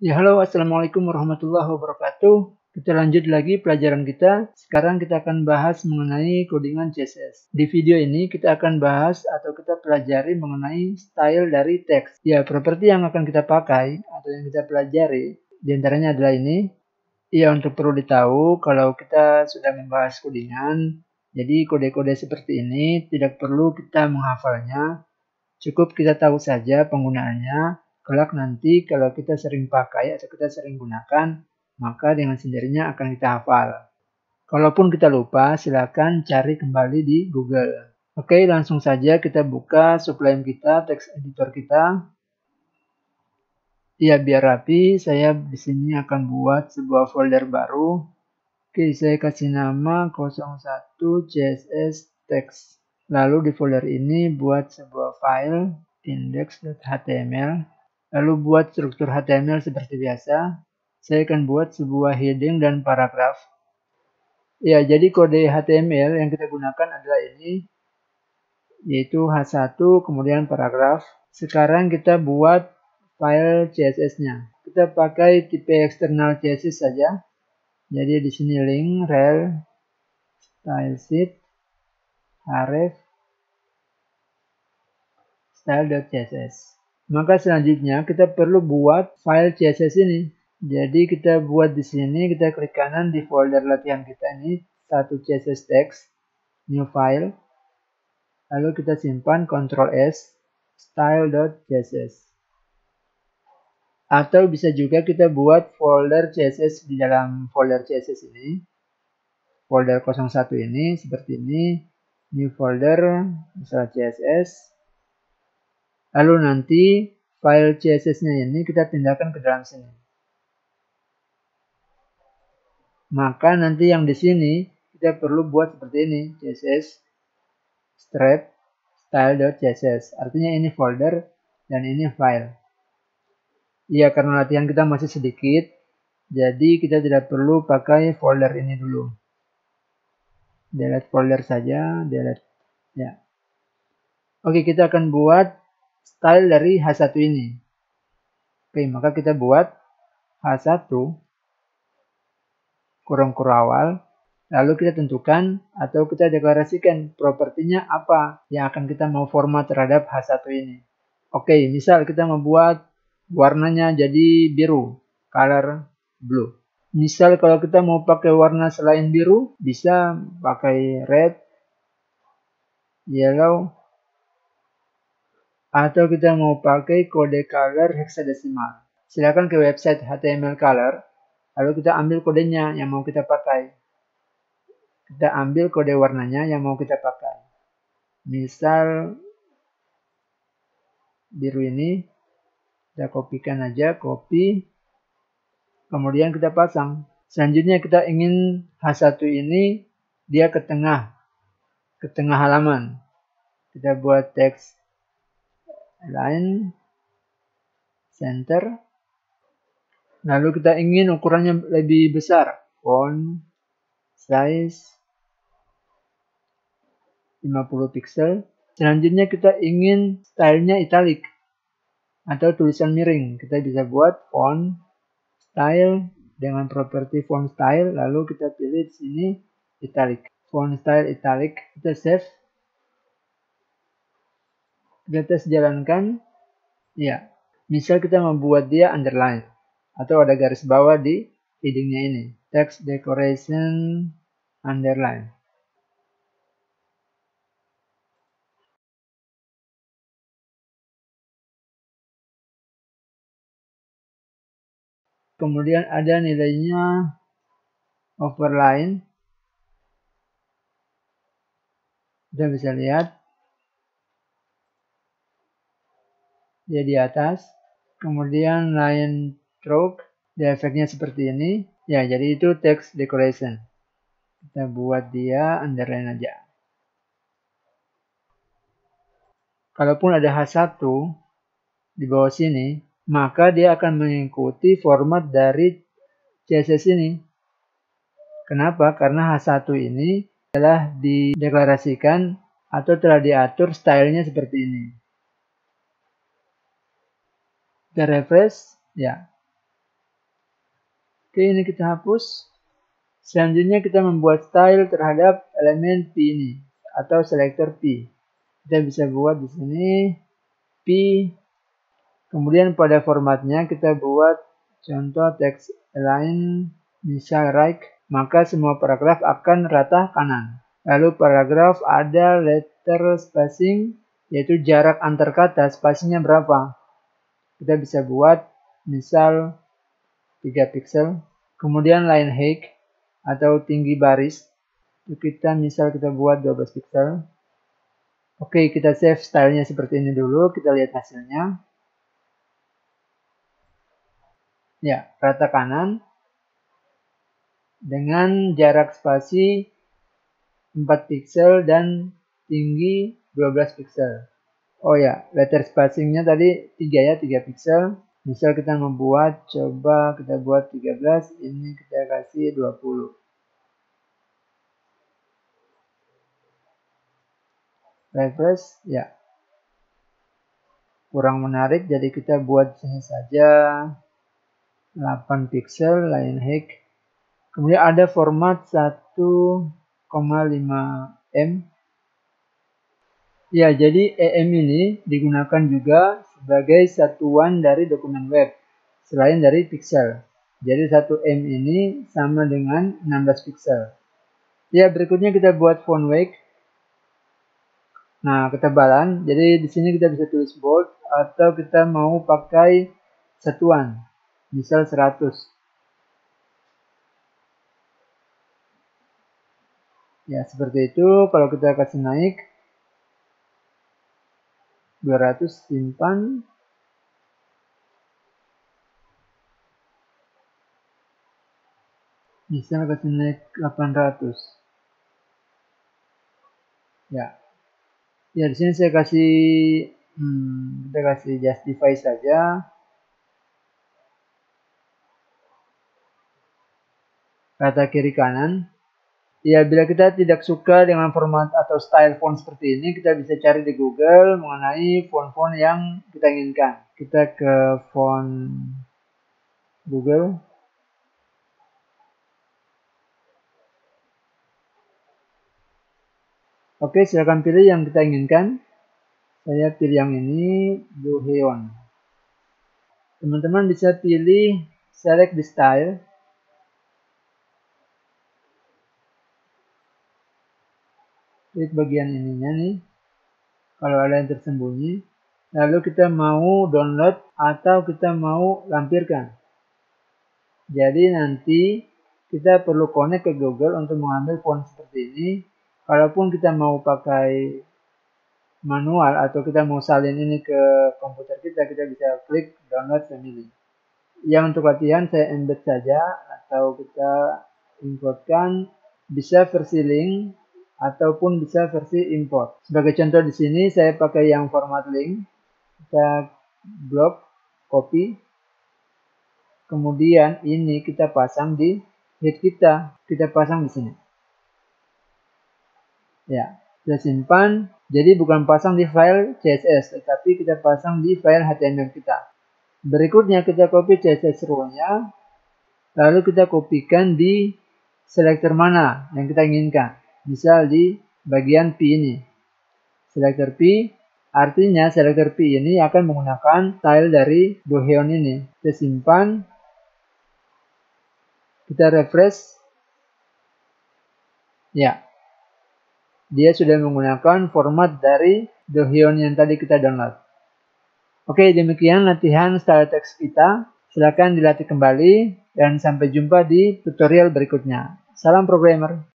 Ya, halo, assalamualaikum warahmatullahi wabarakatuh. Kita lanjut lagi pelajaran kita. Sekarang kita akan bahas mengenai codingan CSS. Di video ini kita akan bahas atau kita pelajari mengenai style dari teks. Ya, properti yang akan kita pakai atau yang kita pelajari diantaranya adalah ini. Ya, untuk perlu ditahu kalau kita sudah membahas codingan, jadi kode-kode seperti ini tidak perlu kita menghafalnya. Cukup kita tahu saja penggunaannya. Kelak nanti kalau kita sering pakai atau kita sering gunakan, maka dengan sendirinya akan kita hafal. Kalaupun kita lupa, silakan cari kembali di Google. Oke, langsung saja kita buka Sublime kita, text editor kita. Ya, biar rapi, saya di sini akan buat sebuah folder baru. Oke, saya kasih nama 01 CSS text. Lalu di folder ini buat sebuah file index.html. Lalu buat struktur HTML seperti biasa. Saya akan buat sebuah heading dan paragraf. Ya, jadi kode HTML yang kita gunakan adalah ini, yaitu H1 kemudian paragraf. Sekarang kita buat file CSS-nya. Kita pakai tipe eksternal CSS saja. Jadi di sini link, rel, style sheet, href, style.css. Maka selanjutnya kita perlu buat file CSS ini. Jadi kita buat di sini, kita klik kanan di folder latihan kita ini, satu CSS text, new file. Lalu kita simpan Ctrl S, style.css. Atau bisa juga kita buat folder CSS di dalam folder CSS ini. Folder 01 ini seperti ini, new folder, misalnya CSS. Lalu nanti file CSS-nya ini kita pindahkan ke dalam sini. Maka nanti yang di sini kita perlu buat seperti ini, CSS strap style.css. Artinya ini folder dan ini file. Ya, karena latihan kita masih sedikit, jadi kita tidak perlu pakai folder ini dulu. Delete folder saja, delete. Ya. Oke, kita akan buat style dari H1 ini. Oke, maka kita buat H1 kurung awal, lalu kita tentukan atau kita deklarasikan propertinya apa yang akan kita mau format terhadap H1 ini. Oke, misal kita membuat warnanya jadi biru, color blue. Misal kalau kita mau pakai warna selain biru, bisa pakai red, yellow, atau kita mau pakai kode color hexadesimal. Silakan ke website HTML Color. Lalu kita ambil kodenya yang mau kita pakai. Kita ambil kode warnanya yang mau kita pakai. Misal biru ini, kita kopikan aja, copy. Kemudian kita pasang. Selanjutnya kita ingin H1 ini dia ke tengah halaman. Kita buat teks line, center. Lalu kita ingin ukurannya lebih besar. Font, size, 50 pixel. Selanjutnya kita ingin stylenya italic atau tulisan miring. Kita bisa buat font style dengan properti font style, lalu kita pilih di sini italic. Font style italic, kita save. Kita tes jalankan. Ya, misal kita membuat dia underline atau ada garis bawah di headingnya ini. Text decoration underline. Kemudian ada nilainya overline. Kita bisa lihat dia di atas. Kemudian line stroke, dia efeknya seperti ini. Ya, jadi itu text decoration. Kita buat dia underline aja. Kalaupun ada H1 di bawah sini, maka dia akan mengikuti format dari CSS ini. Kenapa? Karena H1 ini telah dideklarasikan atau telah diatur stylenya seperti ini. Kita refresh, ya. Oke, ini kita hapus. Selanjutnya kita membuat style terhadap elemen P ini atau selektor P. Kita bisa buat di sini P. Kemudian pada formatnya kita buat contoh text align misal right, maka semua paragraf akan rata kanan. Lalu paragraf ada letter spacing, yaitu jarak antar kata, spasinya berapa. Kita bisa buat misal 3 pixel. Kemudian line height atau tinggi baris, kita buat 12 pixel. Oke, kita save stylenya seperti ini dulu, kita lihat hasilnya. Ya, rata kanan dengan jarak spasi 4 pixel dan tinggi 12 pixel. Oh ya, letter spacingnya tadi 3 ya, 3 pixel. Misal kita membuat, coba kita buat 13, ini kita kasih 20. Refresh, ya. Kurang menarik, jadi kita buat sini saja 8 pixel line height. Kemudian ada format 1,5 em. Ya, jadi EM ini digunakan juga sebagai satuan dari dokumen web selain dari pixel. Jadi 1 em ini sama dengan 16 pixel. Ya, berikutnya kita buat font weight. Nah, ketebalan. Jadi di sini kita bisa tulis bold atau kita mau pakai satuan. Misal 100. Ya, seperti itu. Kalau kita kasih naik 200, simpan. Misal kasih naik 800. Ya. Ya, di sini saya kasih kita kasih justify saja. Rata kiri kanan. Ya, bila kita tidak suka dengan format atau style font seperti ini, kita bisa cari di Google mengenai font-font yang kita inginkan. Kita ke font Google. Oke, silakan pilih yang kita inginkan. Saya pilih yang ini, Doheon. Teman-teman bisa pilih select the style. Klik bagian ininya nih, kalau ada yang tersembunyi. Lalu kita mau download atau kita mau lampirkan. Jadi nanti kita perlu connect ke Google untuk mengambil font seperti ini. Kalaupun kita mau pakai manual atau kita mau salin ini ke komputer kita bisa klik download family. Yang untuk latihan saya embed saja atau kita importkan, bisa versi link ataupun bisa versi import. Sebagai contoh di sini saya pakai yang format link. Kita blok, copy. Kemudian ini kita pasang di head kita pasang di sini. Ya, kita simpan. Jadi bukan pasang di file CSS, tetapi kita pasang di file HTML kita. Berikutnya kita copy CSS row-nya, lalu kita kopikan di selektor mana yang kita inginkan. Misal di bagian P ini. Selektor P, artinya selektor P ini akan menggunakan style dari Doheon ini. Kita simpan. Kita refresh. Ya. Dia sudah menggunakan format dari Doheon yang tadi kita download. Oke, demikian latihan style text kita. Silakan dilatih kembali dan sampai jumpa di tutorial berikutnya. Salam programmer.